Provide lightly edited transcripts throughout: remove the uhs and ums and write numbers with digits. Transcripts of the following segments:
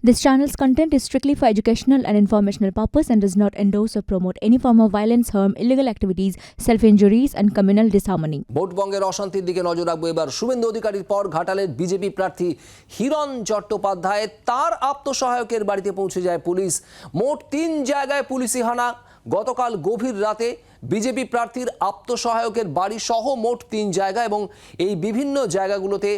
This channel's content is strictly for educational and informational purpose and does not endorse or promote any form of violence, harm, illegal activities, self-injuries and communal disharmony. ভোটবঙ্গের অশান্তির দিকে নজর রাখবো এবার। শুভেন্দু অধিকারীর পর ঘাটালের BJP প্রার্থী হিরণ চট্টোপাধ্যায় তার আত্মসহায়কের বাড়িতে পৌঁছে যায় পুলিশ। মোট 3 জায়গায় পুলিশি হানা। গতকাল গভীর রাতে বিজেপি প্রার্থীর আত্মসহায়কের বাড়ি সহ মোট 3 জায়গা এবং এই বিভিন্ন জায়গাগুলোতে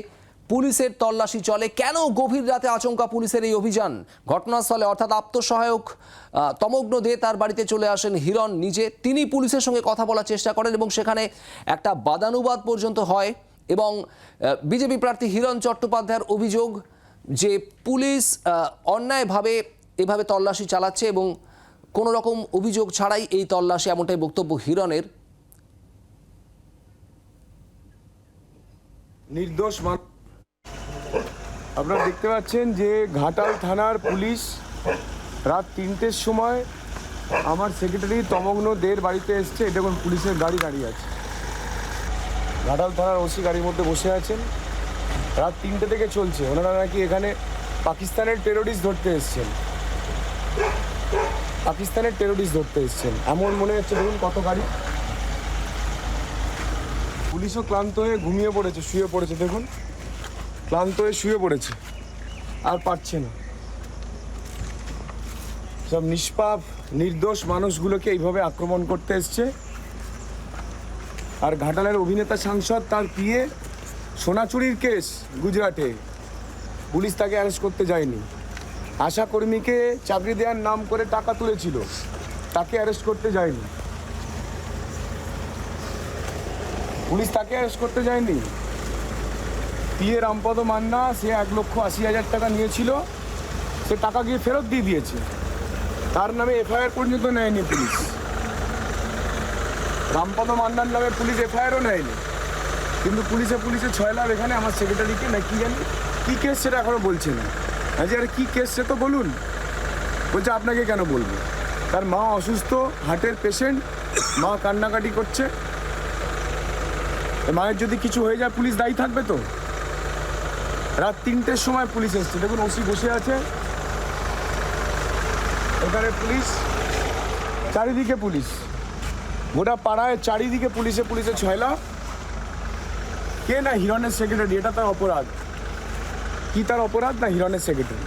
পুলিশের তল্লাশি চলে। কেন গভীর রাতে আচমকা পুলিশের এই অভিযান? ঘটনাস্থলে অর্থাৎ আত্মসহায়ক তমগ্ন দে তার বাড়িতে চলে আসেন হিরণ নিজে। তিনি পুলিশের সঙ্গে কথা বলার চেষ্টা করেন এবং সেখানে একটা বাদানুবাদ পর্যন্ত হয় এবং বিজেপি প্রার্থী হিরণ চট্টোপাধ্যায়ের অভিযোগ যে পুলিশ অন্যায়ভাবে এভাবে তল্লাশি চালাচ্ছে এবং কোনো রকম অভিযোগ ছাড়াই এই তল্লাশি, এমনটাই বক্তব্য হিরণের। নির্দোষ আপনারা দেখতে পাচ্ছেন যে ঘাটাল থানার পুলিশ রাত 3টের সময় আমার সেক্রেটারি তমগ্ন দের বাড়িতে এসছে। এটা দেখুন পুলিশের গাড়ি দাঁড়িয়ে আছে, ঘাটাল থানার ওসি গাড়ির মধ্যে বসে আছেন। রাত 3টে থেকে চলছে। ওনারা নাকি এখানে পাকিস্তানের টেরোরিস্ট ধরতে এসছেন, এমন মনে হচ্ছে। দেখুন কত গাড়ি। পুলিশও ক্লান্ত হয়ে ঘুমিয়ে পড়েছে, শুয়ে পড়েছে। দেখুন ক্লান্ত হয়ে শুয়ে পড়েছে, আর পারছে না। সব নিষ্পাপ নির্দোষ মানুষগুলোকে এইভাবে আক্রমণ করতে এসছে। আর ঘাটালের অভিনেতা সাংসদ তার পিএ সোনাচুরির কেস গুজরাটে, পুলিশ তাকে অ্যারেস্ট করতে যায়নি। আশা কর্মীকে চাকরি দেওয়ার নাম করে টাকা তুলেছিল, তাকে অ্যারেস্ট করতে যায়নি, পুলিশ তাকে অ্যারেস্ট করতে যায়নি। পিএ রামপদ মান্না, সে 1,80,000 টাকা নিয়েছিল, সে টাকা গিয়ে ফেরত দিয়ে দিয়েছে। তার নামে এফআইআর পর্যন্ত নেয়নি পুলিশ। রামপদ মান্নার নামে পুলিশ এফআইআরও নেয়নি, কিন্তু পুলিশে 6 লাখ এখানে আমার সেক্রেটারিকে না কি জানি কী কেস সেটা এখনও বলছে না। আরে আরে কী কেস সে তো বলুন। বলছে আপনাকে কেন বলবো, তার মা অসুস্থ, হার্টের পেশেন্ট, মা কান্নাকাটি করছে। মায়ের যদি কিছু হয়ে যায় পুলিশ দায়ী থাকবে তো? রাত 3টের সময় পুলিশ এসছে। দেখুন ওসি বসে আছে এখানে, পুলিশ চারিদিকে, পুলিশ গোটা পাড়ায় চারিদিকে পুলিশে ছয়লা। কে? না হিরণের সেক্রেটারি। এটা তার অপরাধ। কি তার অপরাধ? না হিরণের সেক্রেটারি।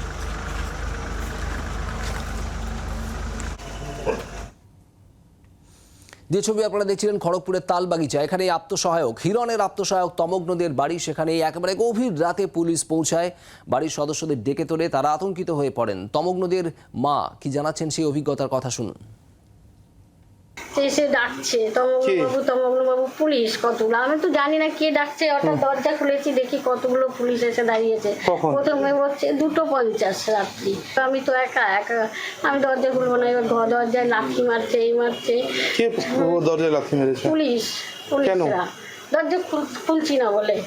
যে ছবি আপনারা দেখছিলেন খড়গপুরের তালবাগিচা, এখানে আত্মসহায়ক হিরণের আত্মসহায়ক তমগ্নদের বাড়ি, সেখানে একেবারে গভীর রাতে পুলিশ পৌঁছায়, বাড়ির সদস্যদের ডেকে তোলে, তারা আতঙ্কিত হয়ে পড়েন। তমগ্নদের মা কি জানাচ্ছেন সেই অভিজ্ঞতার কথা শুনুন। এসে ডাকছে তমগ্নবাবু পুলিশ কতগুলো, আমি তো জানি না কে ডাকছে। হঠাৎ দরজা খুলেছি, দেখি কতগুলো পুলিশ এসে দাঁড়িয়েছে। প্রথমে হচ্ছে 2:50 রাত্রি। আমি তো একা, আমি দরজা খুলবো না। এবার দরজায় লাথি মারছে, এই মারছে। দরজায় লাথি মেরেছে পুলিশরা, দরজা খুলছি না বলে।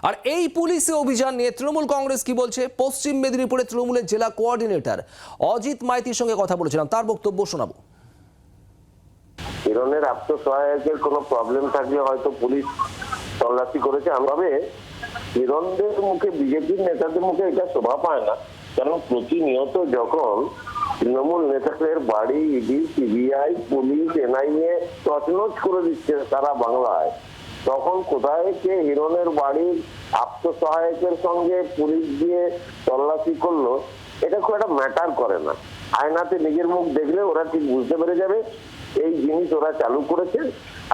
আর এই পুলিশি অভিযান নিয়ে তৃণমূল কংগ্রেস কি বলছে? পশ্চিম মেদিনীপুরে তৃণমূলের জেলা কোঅর্ডিনেটর অজিত মাইতির সঙ্গে কথা বলেছিলাম, তার বক্তব্য শোনাবো। হিরণের আত্মসহায়কের কোনো প্রবলেম থাকলে হয়তো পুলিশ তল্লাশি করেছে। আমি হিরণদের মুখে, বিজেপির নেতাদের মুখে এটা শোভা পায় না, কারণ প্রতিনিয়ত যখন তৃণমূল নেতাদের বাড়ি ইডি, সিবিআই, পুলিশ, এনআইএ তছনছ করে দিচ্ছে সারা বাংলায়, তখন কোথায় কে হিরণের বাড়ির আত্মসহায়কের সঙ্গে পুলিশ দিয়ে তল্লাশি করলো, এটা খুব একটা ম্যাটার করে না। আয়নাতে নিজের মুখ দেখলে ওরা ঠিক বুঝতে পেরে যাবে এই জিনিস ওরা চালু করেছে।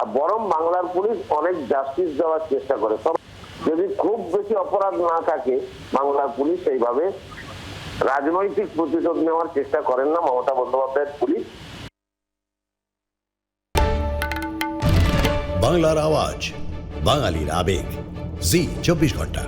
আর বরং বাংলার পুলিশ অনেক জাস্টিস দেওয়ার চেষ্টা করে। যদি খুব বেশি অপরাধ না থাকে, বাংলার পুলিশ সেইভাবে রাজনৈতিক প্রতিশোধ নেওয়ার চেষ্টা করেন না মমতা বন্দ্যোপাধ্যায়ের পুলিশ। বাংলার আওয়াজ, বাঙালির আবেগ, জি 24 ঘন্টা।